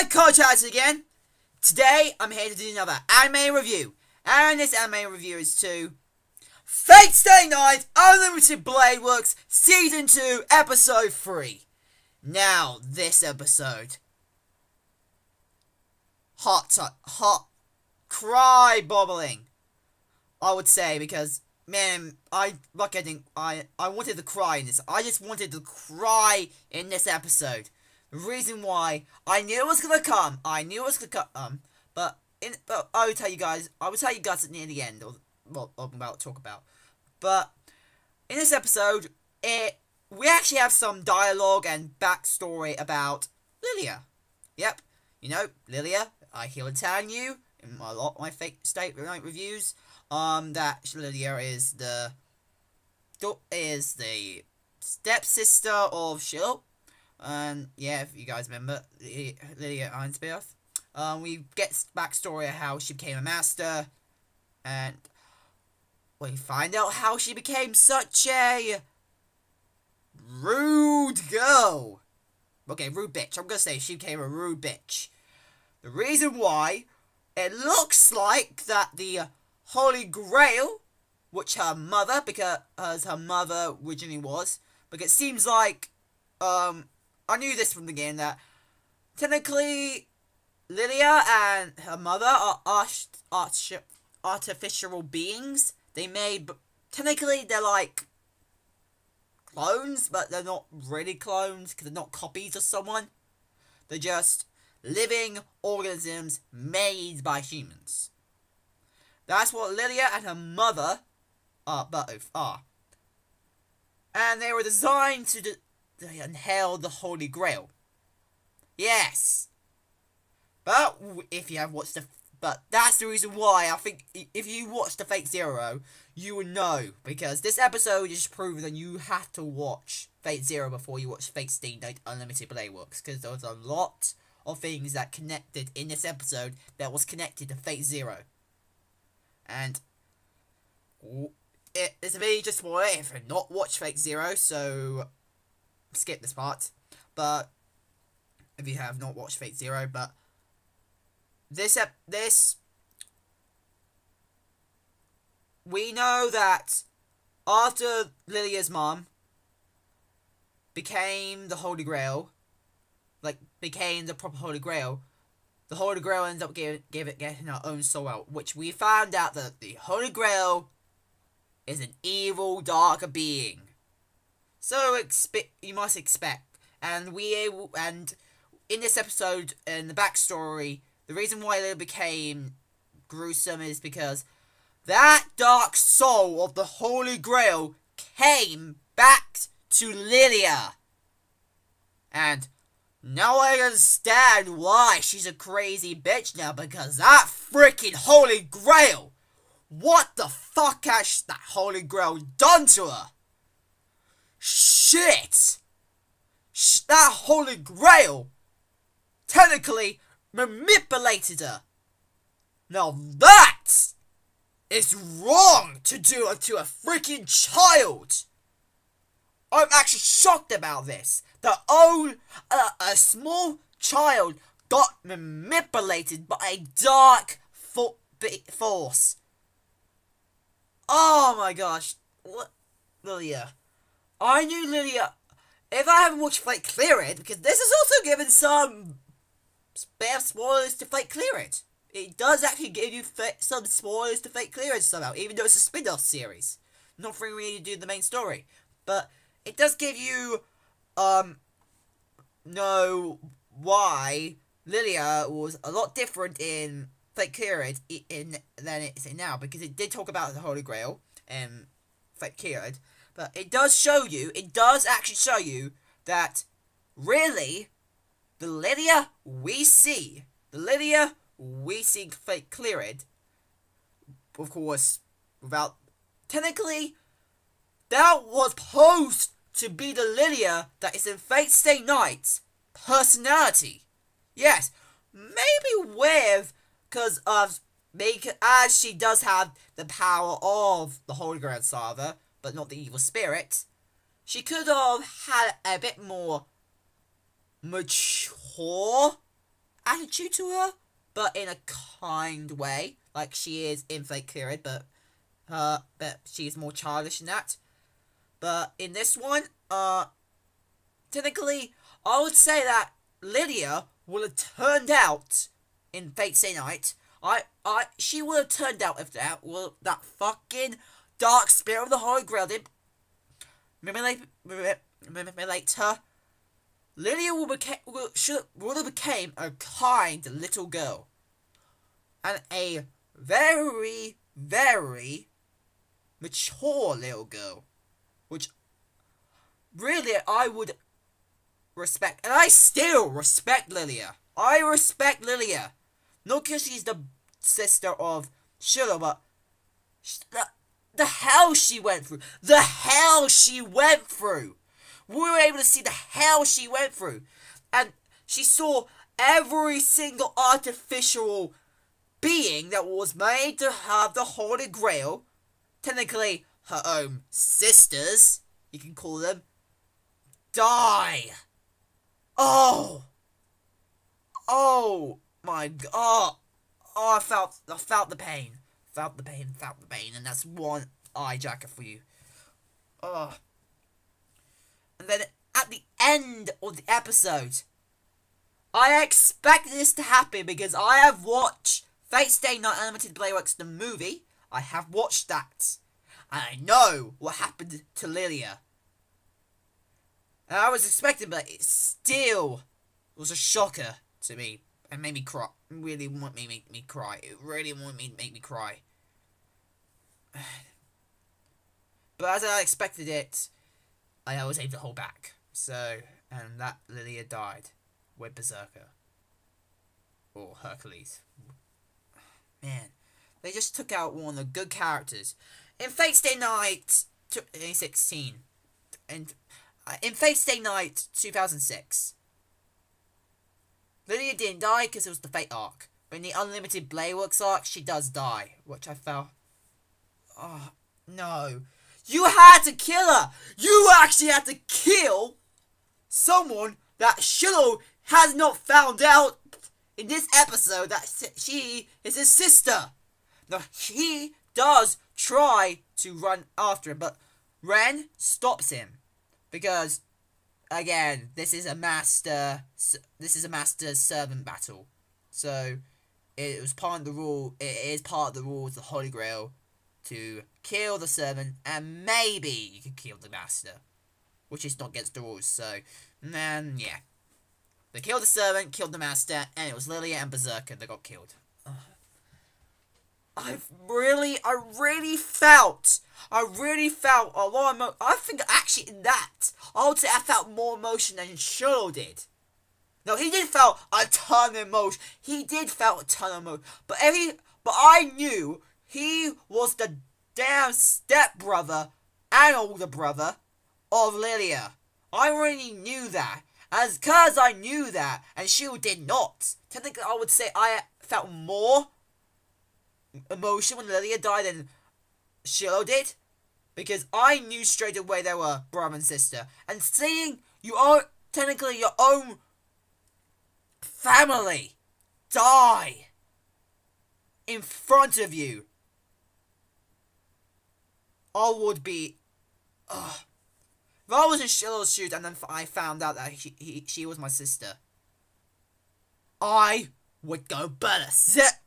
Hi, Coach again. Today, I'm here to do another anime review. And this anime review is to Fate Stay Night Unlimited Blade Works Season 2, Episode 3. Now, this episode. Hot, cry-bobbling, I would say, because, man, I wanted to cry in this. I just wanted to cry in this episode. The reason why, I knew it was gonna come. But I will tell you guys. It near the end, or what I'm about to talk about. But in this episode, we actually have some dialogue and backstory about Lilia. Yep, you know Lilia. I keep on telling you in a lot of my Fate Stay Night reviews, that Lilia is the stepsister of Shill. Yeah, if you guys remember, Lilia Ainsworth. We get backstory of how she became a master, and we find out how she became such a rude girl. Okay, rude bitch. I'm gonna say she became a rude bitch. The reason why, it looks like that the Holy Grail, which her mother, because her mother originally was, because it seems like, I knew this from the game, that technically Lilia and her mother are artificial beings. Technically they're like clones, but they're not really clones, because they're not copies of someone. They're just living organisms made by humans. That's what Lilia and her mother both are. And they were designed to inhale the Holy Grail. Yes. But if you have watched but that's the reason why I think if you watch the Fate Zero, you would know, because this episode is proving that you have to watch Fate Zero before you watch Fate Stay Night Unlimited Blade Works, because there was a lot of things that connected in this episode that was connected to Fate Zero. And it's a very just spoiler if you've not watched Fate Zero, so skip this part. But if you have not watched Fate Zero, but this we know that after Lilia's mom became the Holy Grail, became the proper Holy Grail, the Holy Grail ends up getting her own soul out, which we found out that the Holy Grail is an evil, darker being. So you must expect, and in this episode, in the backstory, the reason why Lilia became gruesome is because that dark soul of the Holy Grail came back to Lilia. And now I understand why she's a crazy bitch now, because that freaking Holy Grail, what the fuck has that Holy Grail done to her? Shit! That Holy Grail technically manipulated her. Now that is wrong to do to a freaking child. I'm actually shocked about this. That a small child got manipulated by a dark force. Oh my gosh. What? Lilia. I knew Lilia. If I haven't watched Fate Clear It, because this is also given some spare spoilers to Fate Clear It. It does actually give you some spoilers to Fate Clear It somehow, even though it's a spin-off series. Not for me to do the main story. But it does give you, know why Lilia was a lot different in Fate Clear It than it's in now, because it did talk about the Holy Grail and Fate Clear It. But it does actually show you that, really, the Lilia we see in Fate Clear It, of course, technically, that was supposed to be the Lilia that is in Fate Stay Night's personality. Yes, maybe as she does have the power of the Holy Grandfather, but not the evil spirit, she could have had a bit more mature attitude to her, but in a kind way. Like, she is in Fate Period, but she's more childish than that. But in this one, technically, I would say that Lydia would have turned out in Fate Stay Night. She would have turned out if that fucking dark spirit of the Holy Grail did manipulate her. Lydia would have became a kind little girl. And a very, very mature little girl. Which, really, I would respect. And I still respect Lilia. I respect Lilia. Not because she's the sister of Shiloh, but the hell she went through. The hell she went through. We were able to see the hell she went through. And she saw every single artificial being that was made to have the Holy Grail, technically her own sisters, you can call them, die. Oh my god. Oh, I felt the pain. Felt the pain, and that's one eye jacket for you. Oh. And then at the end of the episode, I expected this to happen because I have watched Fate Stay Night Unlimited Playworks, the movie. I have watched that. And I know what happened to Lilia. And I was expecting, but it still was a shocker to me. And made me cry. It really wanted me to make me cry. It really wanted me to make me cry. But as I expected it, I was able to hold back. So, and that Lilia died with Berserker. Or Hercules. Man, they just took out one of the good characters. In Fate Stay Night 2016. And in Fate Stay Night 2006. Lilia didn't die because it was the Fate arc. But in the Unlimited Playworks arc, she does die. Which I felt... Oh, no. You had to kill her! You actually had to kill someone that Shiloh has not found out in this episode that she is his sister. Now, he does try to run after him, but Ren stops him. Because, again, this is a master-servant battle. So, it was part of the rule, it is part of the rules of the Holy Grail to kill the servant, and maybe you can kill the master. Which is not against the rules, so, man, yeah. They killed the servant, killed the master, and it was Lilia and Berserker that got killed. I really felt a lot of emotion. I think actually in that, I would say I felt more emotion than Shiloh did. No, he did felt a ton of emotion. He did felt a ton of emotion. But I knew he was the damn stepbrother and older brother of Lilia. I already knew that. As because I knew that, and Shield did not. Technically, I would say I felt more emotion when Lilia died than Shiloh did. Because I knew straight away they were brother and sister. And seeing technically your own family die in front of you, I would be... If I was in Shiloh's shoes and then I found out that she was my sister, I would go berserk.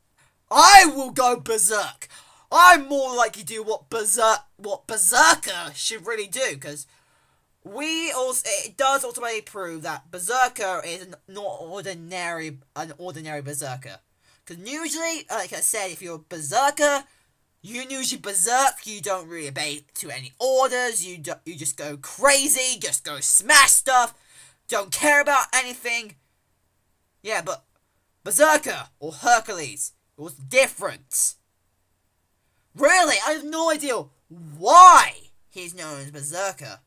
I will go berserk. I'm more likely to do what Berserker should really do, because it does ultimately prove that Berserker is not an ordinary Berserker. Because usually, like I said, if you're a Berserker, you usually berserk, you don't really obey to any orders, you just go crazy, just go smash stuff, don't care about anything. Yeah, but Berserker, or Hercules, it was different. Really, I have no idea why he's known as Berserker.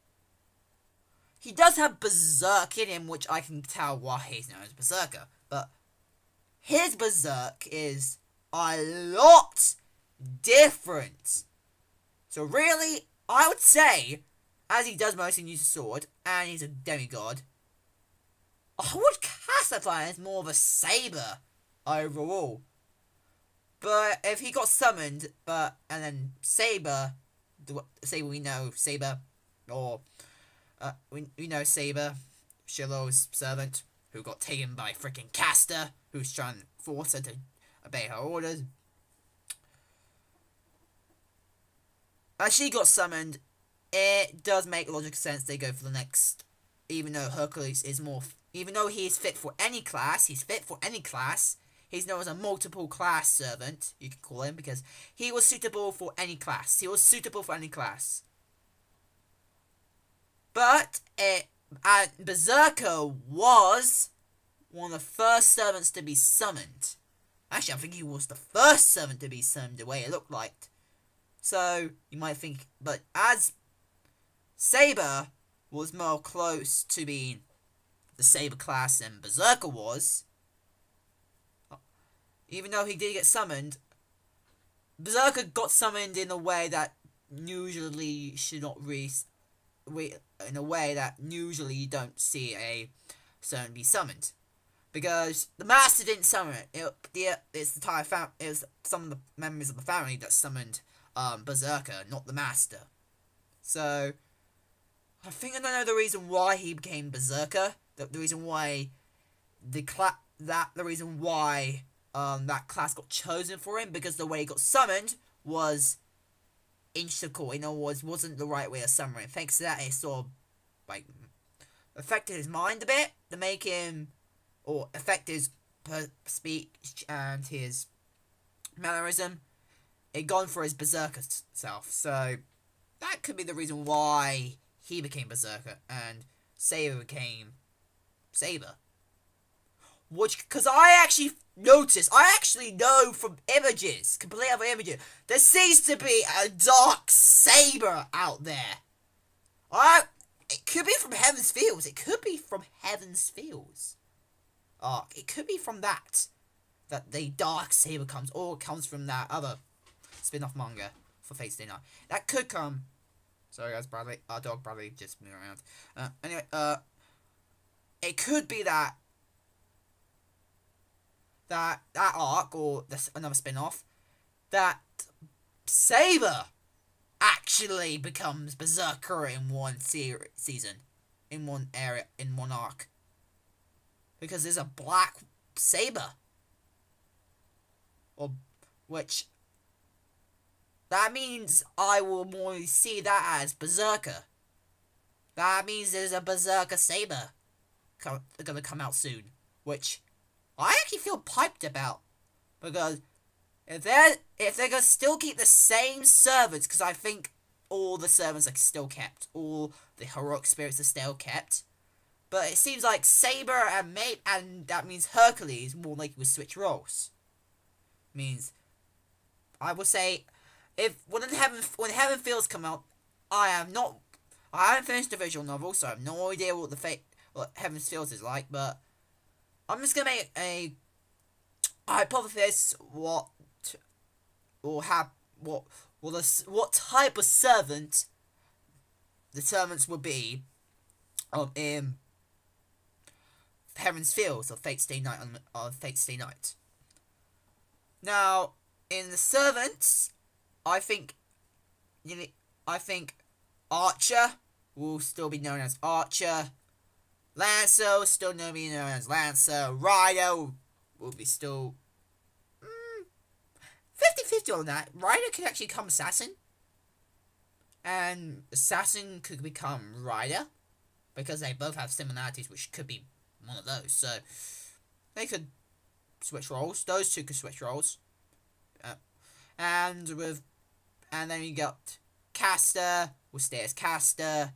He does have Berserk in him, which I can tell why he's known as Berserker, but his Berserk is a lot different. So really, I would say, as he does mostly use a sword, and he's a demigod, I would cast classify as more of a saber overall. But if he got summoned, and then Saber, we know Saber, or we know Saber, Shiloh's servant, who got taken by freaking Caster, who's trying to force her to obey her orders. As she got summoned, it does make logical sense they go for the next, even though Hercules is more, even though he is fit for any class, he's known as a multiple class servant, you could call him, because he was suitable for any class. But Berserker was one of the first servants to be summoned. Actually, I think he was the first servant to be summoned, the way it looked like. So, you might think, but as Saber was more close to being the Saber class than Berserker was, even though he did get summoned, Berserker got summoned in a way that usually should not in a way that usually you don't see a servant be summoned, because the master didn't summon it. It's the entire it was some of the members of the family that summoned Berserker, not the master. So I think I know the reason why he became Berserker. The reason why that class got chosen for him, because the way he got summoned was integral. In other words, wasn't the right way of summoning. Thanks to that, it sort of like affected his mind a bit to make him, or affect his speech and his mannerism. It gone for his Berserker self. So that could be the reason why he became Berserker and Saber became Saber. Which, because I actually know from images, complete other images, there seems to be a dark Saber out there. It could be from Heaven's Fields. It could be from that the dark Saber comes, or it comes from that other spin-off manga for Fate Stay Night. That could come. Sorry guys, Bradley, our dog Bradley just moving around. Anyway, it could be that arc, or another spin-off, that Saber actually becomes Berserker in one season, in one area, in one arc, because there's a black Saber, which that means I will more see that as Berserker. That means there's a Berserker Saber gonna come out soon, which I actually feel hyped about, because if they're gonna still keep the same servants, because I think all the servants are still kept, all the heroic spirits are still kept, but it seems like Saber and that means Hercules more likely will switch roles. Means I will say, when Heaven Fields come out, I haven't finished the visual novel, so I have no idea what Heaven's Fields is like, but I'm just gonna make a hypothesis what type of servant the servants would be in Heaven's Fields of Fate Stay Night. Now, in the servants, I think Archer will still be known as Archer. Lancer will still be known as Lancer. Rider will be still 50-50 on that. Rider could actually become Assassin, and Assassin could become Rider, because they both have similarities, which could be one of those. So they could switch roles. Those two could switch roles. And then we got Caster will stay as Caster.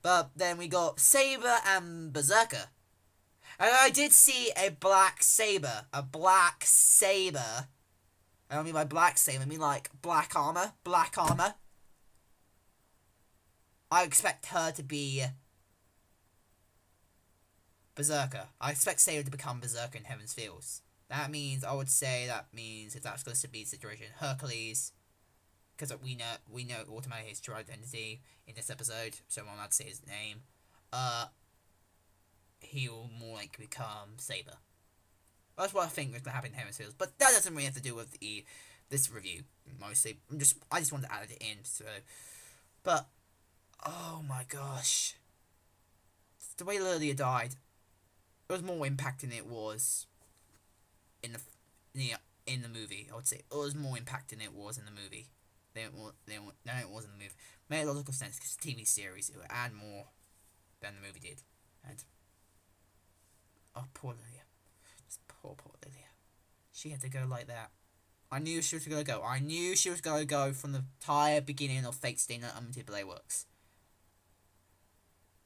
But then we got Saber and Berserker. And I did see a black Saber. I don't mean by black Saber, I mean like black armor. I expect her to be Berserker. I expect Saber to become Berserker in Heaven's Fields. That means, if that's going to be the situation, Hercules, because we know automatically his true identity in this episode, so I'm not to say his name. he'll more like become Saber. That's what I think was going to happen in Heaven's Heels, but that doesn't really have to do with this review, mostly. I just wanted to add it in, so... But, oh my gosh. The way Lilia died, it was more impacting than it was in the movie, I would say. It was more impacting than it was in the movie. Than it was in the movie. Made logical sense, because it's a TV series, it would add more than the movie did. And, oh, poor Lilia. Poor Lilia. She had to go like that. I knew she was going to go. I knew she was going to go from the entire beginning of Fate Stay Night Unlimited Blade Works.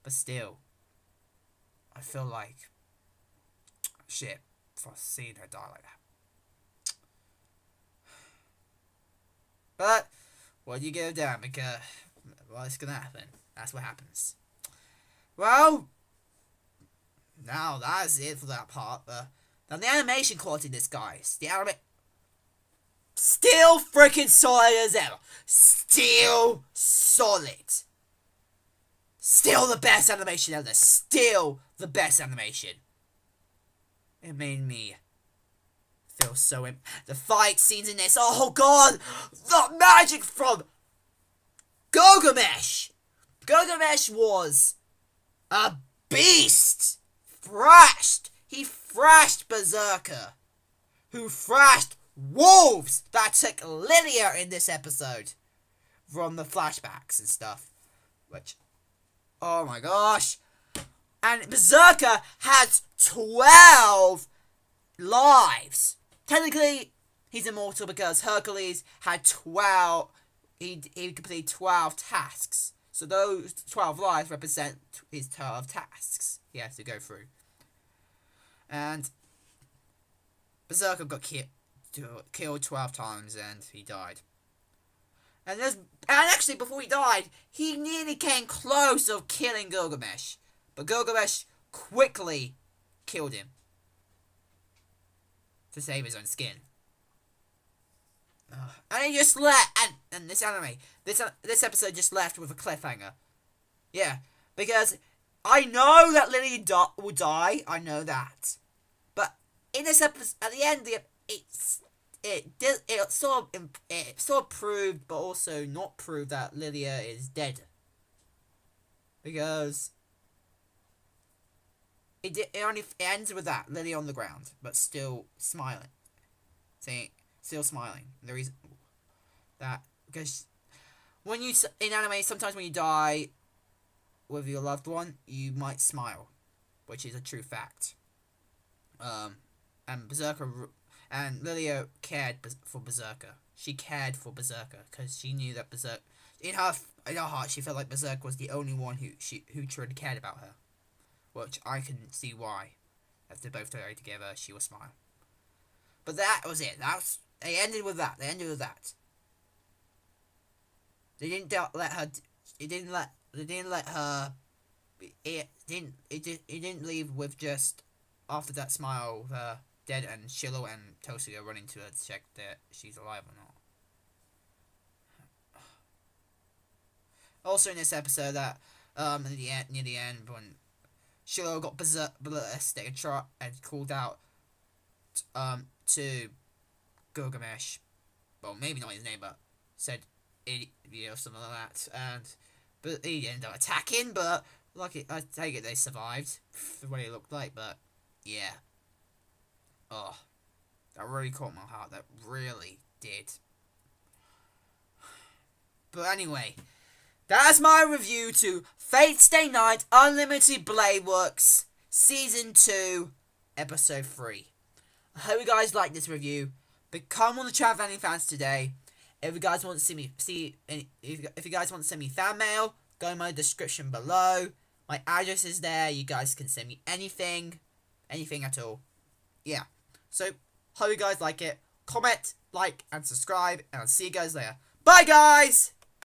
But still, I feel like shit for seeing her die like that. But what do you give down? Because what's going to happen? That's what happens. Well, now that's it for that part. Now the animation quality in this, guys, still freaking solid as ever. Still solid. Still the best animation ever. Still the best animation. It made me feel so... The fight scenes in this. Oh god! The magic from Gilgamesh! Gilgamesh was a beast! Thrashed! He thrashed Berserker, who thrashed wolves that took Lilia in this episode from the flashbacks and stuff. Which, oh my gosh. And Berserker has 12 lives. Technically, he's immortal because Hercules had 12, he completed 12 tasks. So those 12 lives represent his 12 tasks he has to go through. And Berserker got killed 12 times and he died. And actually, before he died, he nearly came close of killing Gilgamesh. But Gilgamesh quickly killed him to save his own skin. And he just and this anime, this episode just left with a cliffhanger. Yeah, because I know that Lily will die. I know that, but in this episode, at the end, it sort of proved, but also not proved that Lilia is dead. Because it ends with that Lilia on the ground, but still smiling, still smiling. The reason that because when you in anime, sometimes when you die with your loved one, you might smile, which is a true fact. And Berserker and Lilia cared for Berserker. She cared for Berserker because she knew that Berserker, in her heart, she felt like Berserker was the only one who truly cared about her, which I can see why. If they both died together, she will smile. But that was it. They ended with that. They ended with that. They didn't let her. It didn't let her. It didn't leave with just after that smile of her dead and Shiloh and Tosuga running to her to check that she's alive or not. Also in this episode, that near the end, when Shiloh got ballistic and called out to Gilgamesh, well, maybe not his name, but said idiot or something like that, but he ended up attacking. But I take it they survived the way it looked like. But yeah, oh, that really caught my heart. That really did. But anyway, that's my review to Fate Stay Night Unlimited Blade Works Season 2, Episode 3. I hope you guys like this review. Become one of the Traveling fans today. If you guys want to if you guys want to send me fan mail, go in my description below. My address is there. You guys can send me anything at all. Yeah. So, hope you guys like it. Comment, like, and subscribe, and I'll see you guys later. Bye, guys!